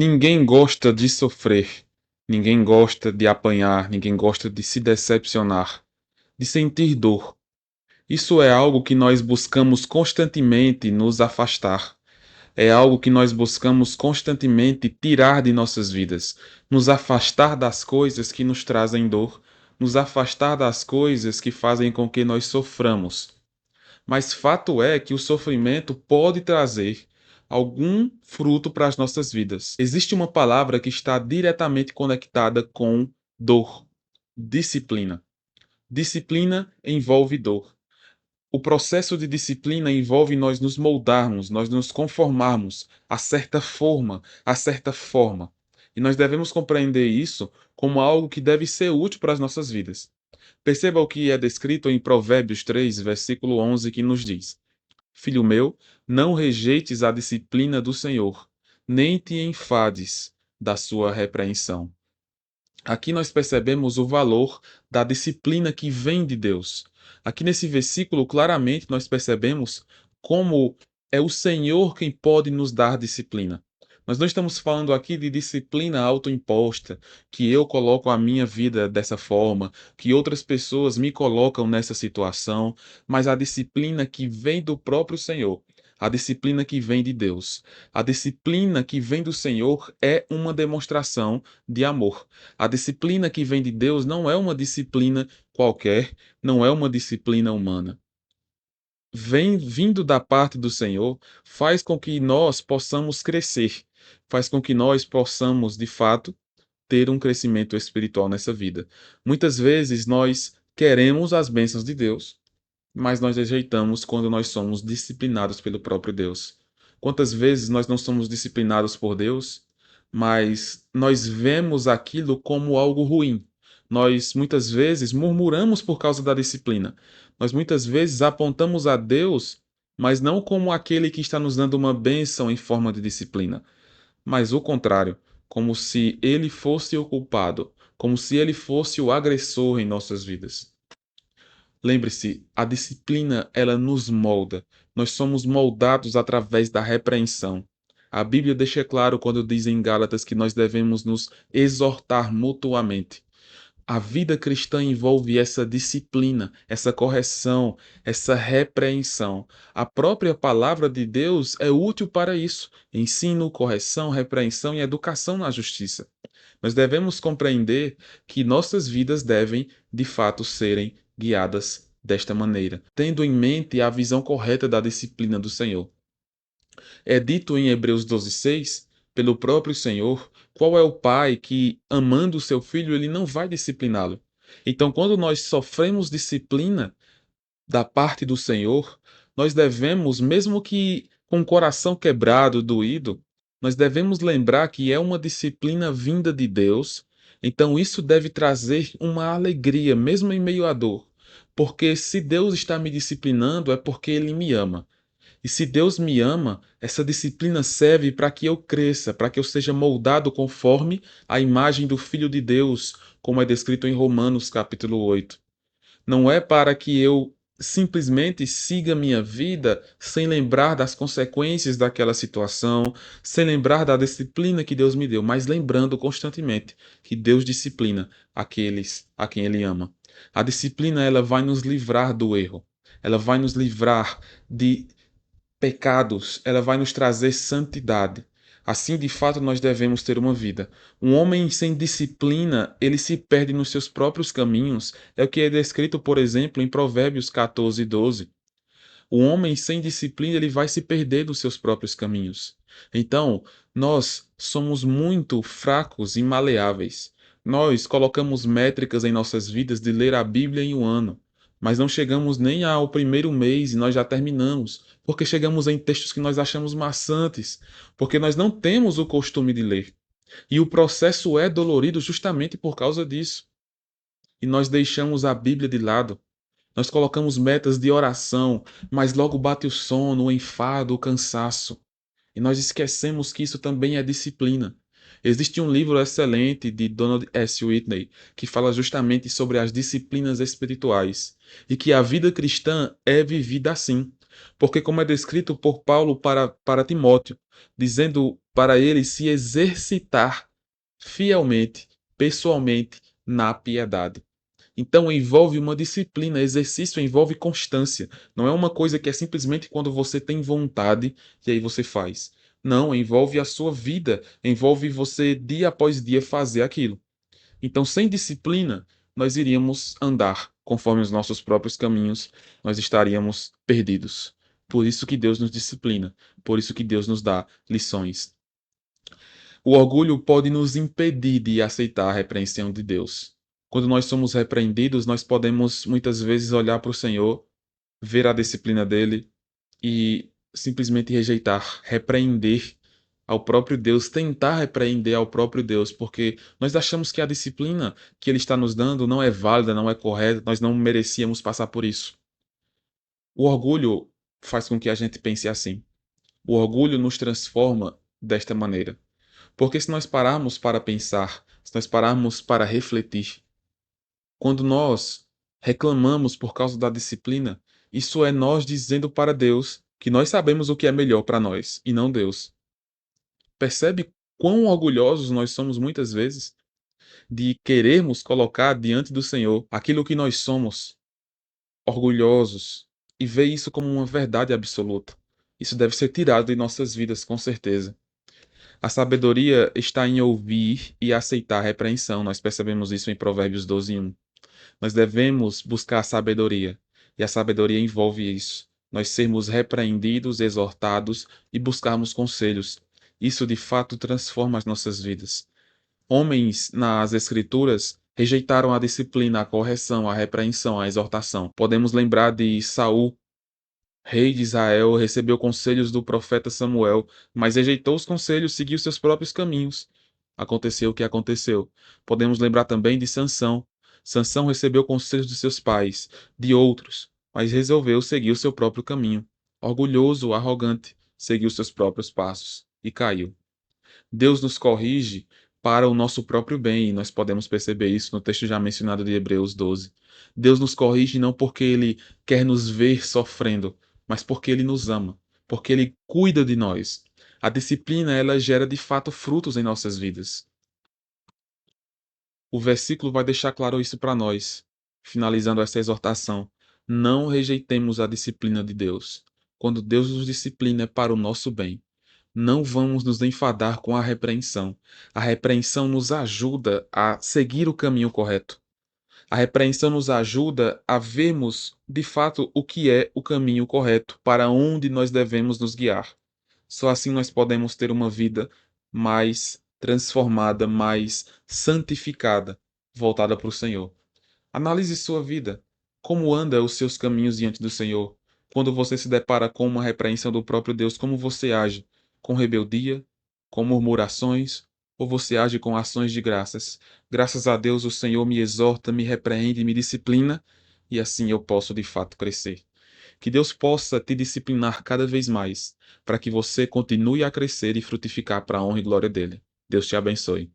Ninguém gosta de sofrer, ninguém gosta de apanhar, ninguém gosta de se decepcionar, de sentir dor. Isso é algo que nós buscamos constantemente nos afastar. É algo que nós buscamos constantemente tirar de nossas vidas, nos afastar das coisas que nos trazem dor, nos afastar das coisas que fazem com que nós soframos. Mas fato é que o sofrimento pode trazer algum fruto para as nossas vidas. Existe uma palavra que está diretamente conectada com dor: disciplina. Disciplina envolve dor. O processo de disciplina envolve nós nos moldarmos, nós nos conformarmos a certa forma, a certa forma. E nós devemos compreender isso como algo que deve ser útil para as nossas vidas. Perceba o que é descrito em Provérbios 3, versículo 11, que nos diz: Filho meu, não rejeites a disciplina do Senhor, nem te enfades da sua repreensão. Aqui nós percebemos o valor da disciplina que vem de Deus. Aqui nesse versículo, claramente nós percebemos como é o Senhor quem pode nos dar disciplina. Nós não estamos falando aqui de disciplina autoimposta, que eu coloco a minha vida dessa forma, que outras pessoas me colocam nessa situação, mas a disciplina que vem do próprio Senhor, a disciplina que vem de Deus. A disciplina que vem do Senhor é uma demonstração de amor. A disciplina que vem de Deus não é uma disciplina qualquer, não é uma disciplina humana. Vem vindo da parte do Senhor, faz com que nós possamos crescer, faz com que nós possamos, de fato, ter um crescimento espiritual nessa vida. Muitas vezes nós queremos as bênçãos de Deus, mas nós rejeitamos quando nós somos disciplinados pelo próprio Deus. Quantas vezes nós não somos disciplinados por Deus, mas nós vemos aquilo como algo ruim. Nós muitas vezes murmuramos por causa da disciplina. Nós muitas vezes apontamos a Deus, mas não como aquele que está nos dando uma bênção em forma de disciplina, mas o contrário, como se ele fosse o culpado, como se ele fosse o agressor em nossas vidas. Lembre-se, a disciplina ela nos molda. Nós somos moldados através da repreensão. A Bíblia deixa claro quando diz em Gálatas que nós devemos nos exortar mutuamente. A vida cristã envolve essa disciplina, essa correção, essa repreensão. A própria palavra de Deus é útil para isso: ensino, correção, repreensão e educação na justiça. Nós devemos compreender que nossas vidas devem, de fato, serem guiadas desta maneira, tendo em mente a visão correta da disciplina do Senhor. É dito em Hebreus 12:6, pelo próprio Senhor, qual é o pai que, amando o seu filho, ele não vai discipliná-lo. Então, quando nós sofremos disciplina da parte do Senhor, nós devemos, mesmo que com o coração quebrado, doído, nós devemos lembrar que é uma disciplina vinda de Deus. Então, isso deve trazer uma alegria, mesmo em meio à dor. Porque se Deus está me disciplinando, é porque Ele me ama. E se Deus me ama, essa disciplina serve para que eu cresça, para que eu seja moldado conforme a imagem do Filho de Deus, como é descrito em Romanos capítulo 8. Não é para que eu simplesmente siga minha vida sem lembrar das consequências daquela situação, sem lembrar da disciplina que Deus me deu, mas lembrando constantemente que Deus disciplina aqueles a quem Ele ama. A disciplina ela vai nos livrar do erro, ela vai nos livrar de pecados, ela vai nos trazer santidade. Assim, de fato, nós devemos ter uma vida. Um homem sem disciplina, ele se perde nos seus próprios caminhos. É o que é descrito, por exemplo, em Provérbios 14:12. O homem sem disciplina, ele vai se perder dos seus próprios caminhos. Então, nós somos muito fracos e maleáveis. Nós colocamos métricas em nossas vidas de ler a Bíblia em um ano, mas não chegamos nem ao primeiro mês e nós já terminamos, porque chegamos em textos que nós achamos maçantes, porque nós não temos o costume de ler. E o processo é dolorido justamente por causa disso. E nós deixamos a Bíblia de lado. Nós colocamos metas de oração, mas logo bate o sono, o enfado, o cansaço. E nós esquecemos que isso também é disciplina. Existe um livro excelente de Donald S. Whitney que fala justamente sobre as disciplinas espirituais e que a vida cristã é vivida assim. Porque, como é descrito por Paulo para Timóteo, dizendo para ele se exercitar fielmente, pessoalmente, na piedade. Então envolve uma disciplina, exercício envolve constância. Não é uma coisa que é simplesmente quando você tem vontade e aí você faz. Não, envolve a sua vida, envolve você dia após dia fazer aquilo. Então, sem disciplina, nós iríamos andar conforme os nossos próprios caminhos, nós estaríamos perdidos. Por isso que Deus nos disciplina, por isso que Deus nos dá lições. O orgulho pode nos impedir de aceitar a repreensão de Deus. Quando nós somos repreendidos, nós podemos muitas vezes olhar para o Senhor, ver a disciplina dele e simplesmente rejeitar, repreender ao próprio Deus, tentar repreender ao próprio Deus, porque nós achamos que a disciplina que ele está nos dando não é válida, não é correta, nós não merecíamos passar por isso. O orgulho faz com que a gente pense assim. O orgulho nos transforma desta maneira. Porque se nós pararmos para pensar, se nós pararmos para refletir, quando nós reclamamos por causa da disciplina, isso é nós dizendo para Deus que nós sabemos o que é melhor para nós e não Deus. Percebe quão orgulhosos nós somos muitas vezes de querermos colocar diante do Senhor aquilo que nós somos, orgulhosos, e ver isso como uma verdade absoluta. Isso deve ser tirado de nossas vidas, com certeza. A sabedoria está em ouvir e aceitar a repreensão. Nós percebemos isso em Provérbios 12:1. Nós devemos buscar a sabedoria, e a sabedoria envolve isso. Nós sermos repreendidos, exortados e buscarmos conselhos. Isso de fato transforma as nossas vidas. Homens nas Escrituras rejeitaram a disciplina, a correção, a repreensão, a exortação. Podemos lembrar de Saul, rei de Israel, recebeu conselhos do profeta Samuel, mas rejeitou os conselhos, seguiu seus próprios caminhos. Aconteceu o que aconteceu. Podemos lembrar também de Sansão. Sansão recebeu conselhos de seus pais, de outros, mas resolveu seguir o seu próprio caminho. Orgulhoso, arrogante, seguiu seus próprios passos e caiu. Deus nos corrige para o nosso próprio bem, e nós podemos perceber isso no texto já mencionado de Hebreus 12. Deus nos corrige não porque Ele quer nos ver sofrendo, mas porque Ele nos ama, porque Ele cuida de nós. A disciplina, ela gera de fato frutos em nossas vidas. O versículo vai deixar claro isso para nós, finalizando essa exortação. Não rejeitemos a disciplina de Deus. Quando Deus nos disciplina é para o nosso bem. Não vamos nos enfadar com a repreensão. A repreensão nos ajuda a seguir o caminho correto. A repreensão nos ajuda a vermos, de fato, o que é o caminho correto, para onde nós devemos nos guiar. Só assim nós podemos ter uma vida mais transformada, mais santificada, voltada para o Senhor. Analise sua vida. Como anda os seus caminhos diante do Senhor? Quando você se depara com uma repreensão do próprio Deus, como você age? Com rebeldia? Com murmurações? Ou você age com ações de graças? Graças a Deus o Senhor me exorta, me repreende, me disciplina, e assim eu posso de fato crescer. Que Deus possa te disciplinar cada vez mais, para que você continue a crescer e frutificar para a honra e glória dele. Deus te abençoe.